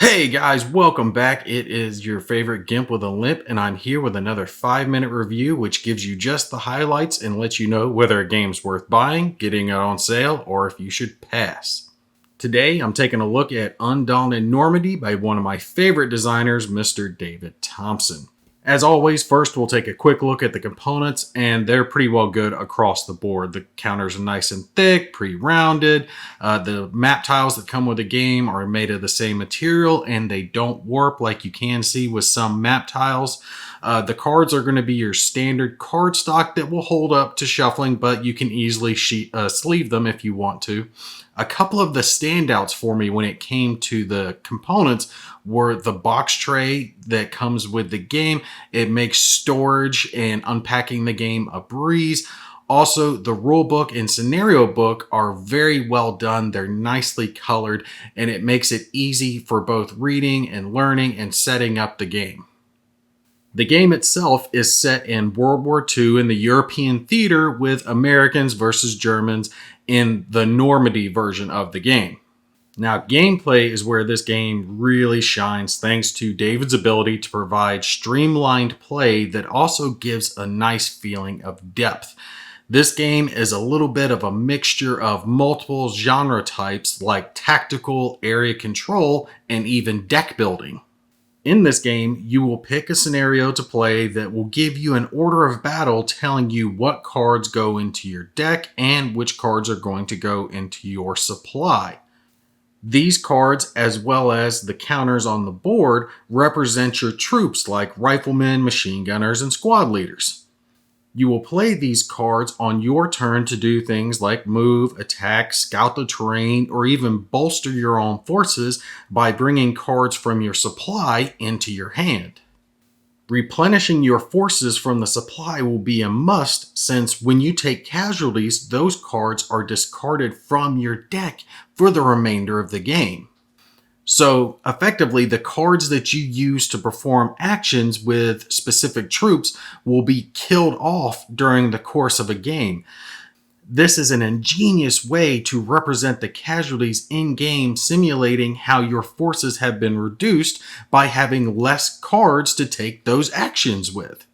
Hey guys, welcome back. It is your favorite Gimp with a Limp, and I'm here with another 5-minute review, which gives you just the highlights and lets you know whether a game's worth buying, getting it on sale, or if you should pass. Today, I'm taking a look at Undaunted Normandy by one of my favorite designers, Mr. David Thompson. As always, first we'll take a quick look at the components, and they're pretty well good across the board. The counters are nice and thick, pre-rounded. The map tiles that come with the game are made of the same material, and they don't warp like you can see with some map tiles. The cards are going to be your standard card stock that will hold up to shuffling, but you can easily sleeve them if you want to. A couple of the standouts for me when it came to the components were the box tray that comes with the game. It makes storage and unpacking the game a breeze. Also, the rule book and scenario book are very well done. They're nicely colored, and it makes it easy for both reading and learning and setting up the game. The game itself is set in World War II in the European theater with Americans versus Germans in the Normandy version of the game. Now, gameplay is where this game really shines thanks to David's ability to provide streamlined play that also gives a nice feeling of depth. This game is a little bit of a mixture of multiple genre types like tactical, area control, and even deck building. In this game, you will pick a scenario to play that will give you an order of battle telling you what cards go into your deck and which cards are going to go into your supply. These cards, as well as the counters on the board, represent your troops like riflemen, machine gunners, and squad leaders. You will play these cards on your turn to do things like move, attack, scout the terrain, or even bolster your own forces by bringing cards from your supply into your hand. Replenishing your forces from the supply will be a must, since when you take casualties, those cards are discarded from your deck for the remainder of the game. So effectively, the cards that you use to perform actions with specific troops will be killed off during the course of a game. This is an ingenious way to represent the casualties in-game, simulating how your forces have been reduced by having less cards to take those actions with.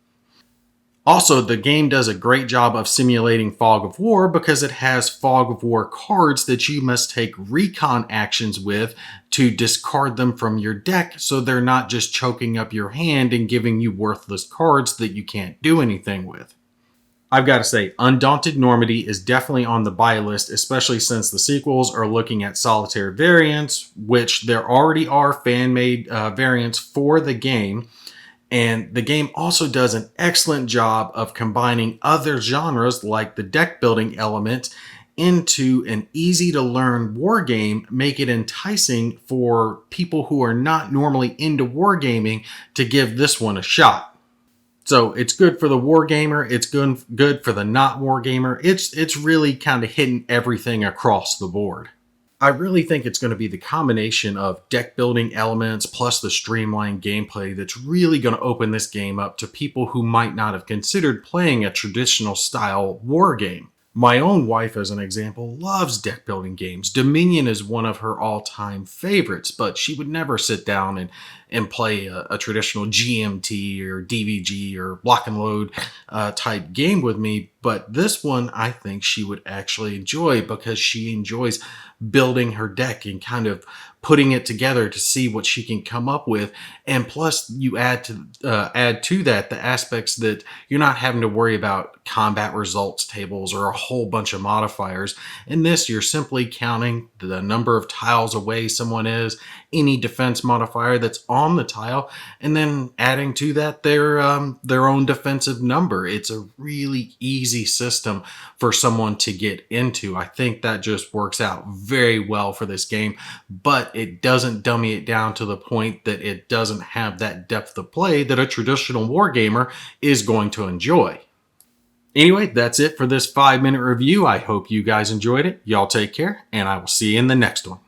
Also, the game does a great job of simulating Fog of War because it has Fog of War cards that you must take recon actions with to discard them from your deck so they're not just choking up your hand and giving you worthless cards that you can't do anything with. I've got to say, Undaunted Normandy is definitely on the buy list, especially since the sequels are looking at solitaire variants, which there already are fan-made variants for the game. And the game also does an excellent job of combining other genres like the deck building element into an easy to learn war game, make it enticing for people who are not normally into wargaming to give this one a shot. So it's good for the wargamer, it's good for the not wargamer. It's really kind of hitting everything across the board. I really think it's going to be the combination of deck building elements plus the streamlined gameplay that's really going to open this game up to people who might not have considered playing a traditional style war game. My own wife, as an example, loves deck building games. Dominion is one of her all-time favorites, but she would never sit down and play a traditional GMT or DVG or block and load type game with me. But this one I think she would actually enjoy because she enjoys building her deck and kind of putting it together to see what she can come up with. And plus you add to that the aspects that you're not having to worry about combat results tables or a whole bunch of modifiers. In this, you're simply counting the number of tiles away someone is, any defense modifier that's on the tile, and then adding to that their own defensive number. It's a really easy system for someone to get into. I think that just works out very well for this game, but it doesn't dummy it down to the point that it doesn't have that depth of play that a traditional wargamer is going to enjoy. Anyway, that's it for this 5-minute review. I hope you guys enjoyed it. Y'all take care, and I will see you in the next one.